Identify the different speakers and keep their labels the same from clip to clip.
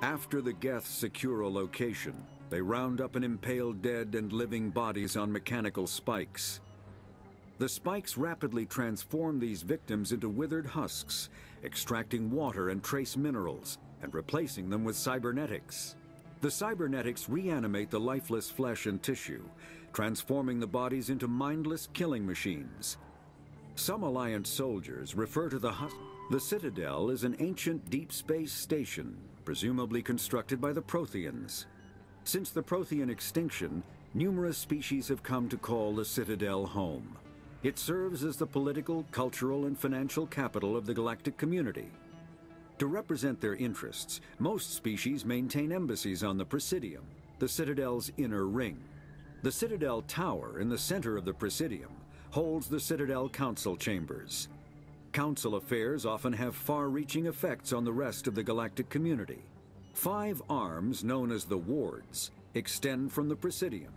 Speaker 1: After the Geths secure a location, they round up and impale dead and living bodies on mechanical spikes. The spikes rapidly transform these victims into withered husks, extracting water and trace minerals, and replacing them with cybernetics. The cybernetics reanimate the lifeless flesh and tissue, transforming the bodies into mindless killing machines. Some Alliance soldiers refer to the Husks. The Citadel is an ancient deep space station, presumably constructed by the Protheans. Since the Prothean extinction, numerous species have come to call the Citadel home. It serves as the political, cultural, and financial capital of the galactic community. To represent their interests, most species maintain embassies on the Presidium, the Citadel's inner ring. The Citadel Tower in the center of the Presidium holds the Citadel Council Chambers. Council affairs often have far-reaching effects on the rest of the galactic community. 5 arms, known as the Wards, extend from the Presidium.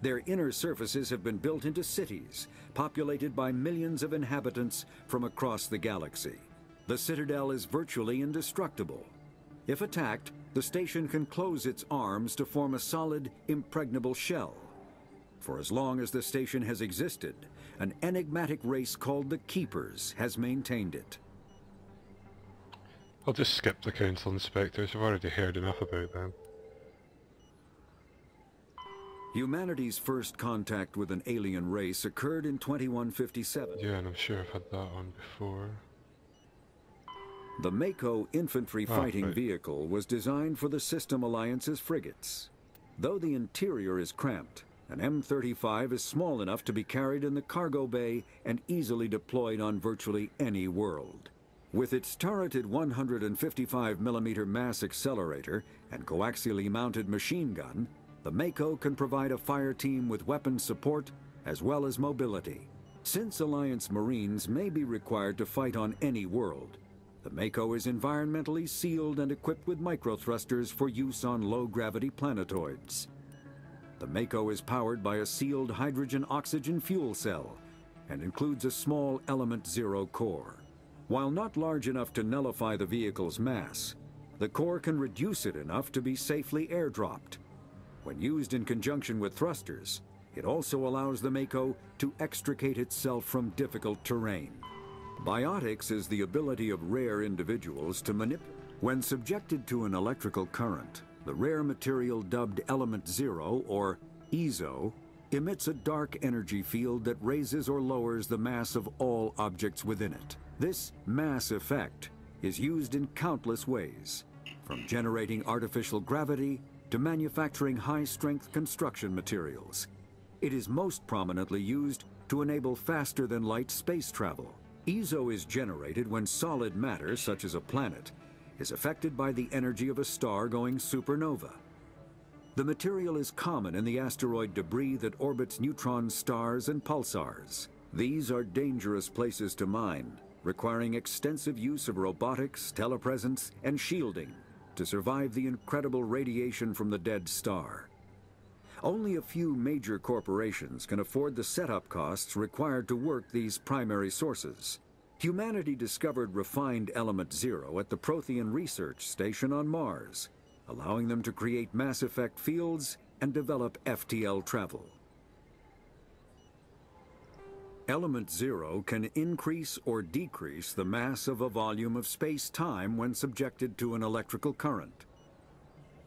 Speaker 1: Their inner surfaces have been built into cities, populated by millions of inhabitants from across the galaxy. The Citadel is virtually indestructible. If attacked, the station can close its arms to form a solid, impregnable shell. For as long as the station has existed, an enigmatic race called the Keepers has maintained it.
Speaker 2: I'll just skip the Council Inspectors, I've already heard enough about them.
Speaker 1: Humanity's first contact with an alien race occurred in 2157.
Speaker 2: Yeah, and I'm sure I've had that on before.
Speaker 1: The Mako infantry fighting vehicle was designed for the System Alliance's frigates. Though the interior is cramped, an M35 is small enough to be carried in the cargo bay and easily deployed on virtually any world. With its turreted 155mm mass accelerator and coaxially mounted machine gun, the Mako can provide a fire team with weapons support as well as mobility. Since Alliance Marines may be required to fight on any world, the Mako is environmentally sealed and equipped with microthrusters for use on low-gravity planetoids. The Mako is powered by a sealed hydrogen-oxygen fuel cell and includes a small Element Zero core. While not large enough to nullify the vehicle's mass, the core can reduce it enough to be safely airdropped. When used in conjunction with thrusters, it also allows the Mako to extricate itself from difficult terrain. Biotics is the ability of rare individuals to manipulate. When subjected to an electrical current, the rare material dubbed Element Zero, or EZO, emits a dark energy field that raises or lowers the mass of all objects within it. This mass effect is used in countless ways, from generating artificial gravity to manufacturing high-strength construction materials. It is most prominently used to enable faster-than-light space travel. EZO is generated when solid matter, such as a planet, is affected by the energy of a star going supernova. The material is common in the asteroid debris that orbits neutron stars and pulsars. These are dangerous places to mine, requiring extensive use of robotics, telepresence, and shielding to survive the incredible radiation from the dead star. Only a few major corporations can afford the setup costs required to work these primary sources. Humanity discovered refined Element Zero at the Prothean Research Station on Mars, allowing them to create mass effect fields and develop FTL travel. Element Zero can increase or decrease the mass of a volume of space-time when subjected to an electrical current.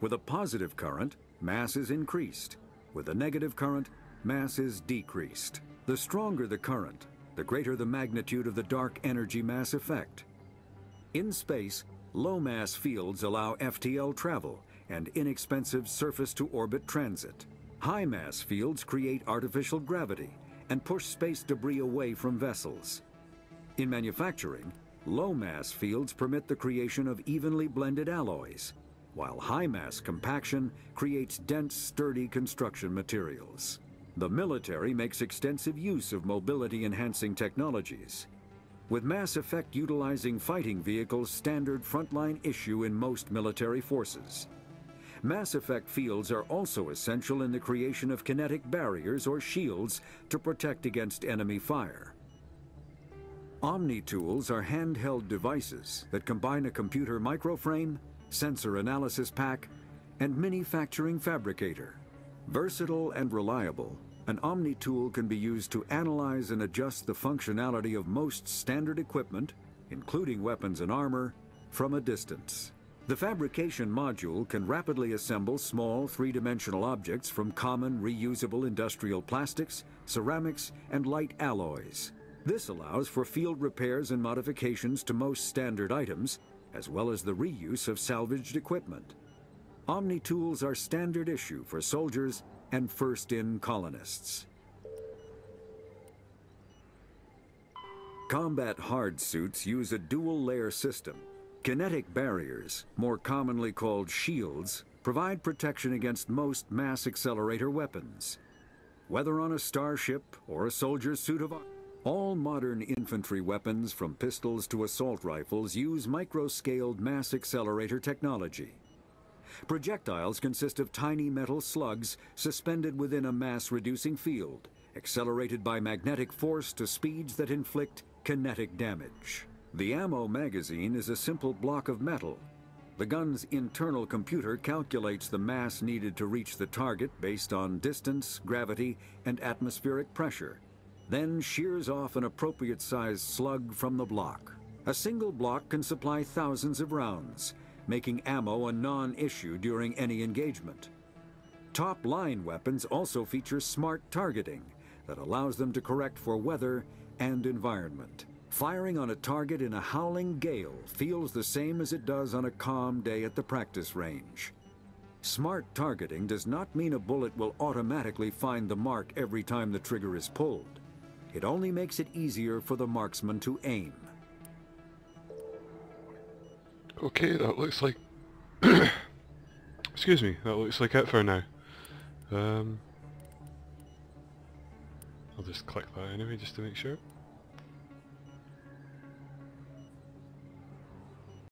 Speaker 1: With a positive current, mass is increased. With a negative current, mass is decreased. The stronger the current, the greater the magnitude of the dark energy mass effect. In space, low-mass fields allow FTL travel and inexpensive surface-to-orbit transit. High-mass fields create artificial gravity and push space debris away from vessels. In manufacturing, low-mass fields permit the creation of evenly blended alloys, while high-mass compaction creates dense, sturdy construction materials. The military makes extensive use of mobility-enhancing technologies, with mass effect utilizing fighting vehicles standard frontline issue in most military forces. Mass effect fields are also essential in the creation of kinetic barriers or shields to protect against enemy fire. Omni-tools are handheld devices that combine a computer microframe, sensor analysis pack, and manufacturing fabricator. Versatile and reliable, an Omni tool can be used to analyze and adjust the functionality of most standard equipment, including weapons and armor, from a distance. The fabrication module can rapidly assemble small three-dimensional objects from common reusable industrial plastics, ceramics, and light alloys. This allows for field repairs and modifications to most standard items, as well as the reuse of salvaged equipment. Omni tools are standard issue for soldiers and first-in colonists. Combat hard suits use a dual-layer system. Kinetic barriers, more commonly called shields, provide protection against most mass accelerator weapons. Whether on a starship or a soldier's suit of armor, all modern infantry weapons, from pistols to assault rifles, use micro-scaled mass accelerator technology. Projectiles consist of tiny metal slugs suspended within a mass-reducing field, accelerated by magnetic force to speeds that inflict kinetic damage. The ammo magazine is a simple block of metal. The gun's internal computer calculates the mass needed to reach the target based on distance, gravity, and atmospheric pressure, then shears off an appropriate-sized slug from the block. A single block can supply thousands of rounds, making ammo a non-issue during any engagement. Top-line weapons also feature smart targeting that allows them to correct for weather and environment. Firing on a target in a howling gale feels the same as it does on a calm day at the practice range. Smart targeting does not mean a bullet will automatically find the mark every time the trigger is pulled. It only makes it easier for the marksman to aim.
Speaker 2: Okay, that looks like... Excuse me, that looks like it for now. I'll just click that anyway, just to make sure.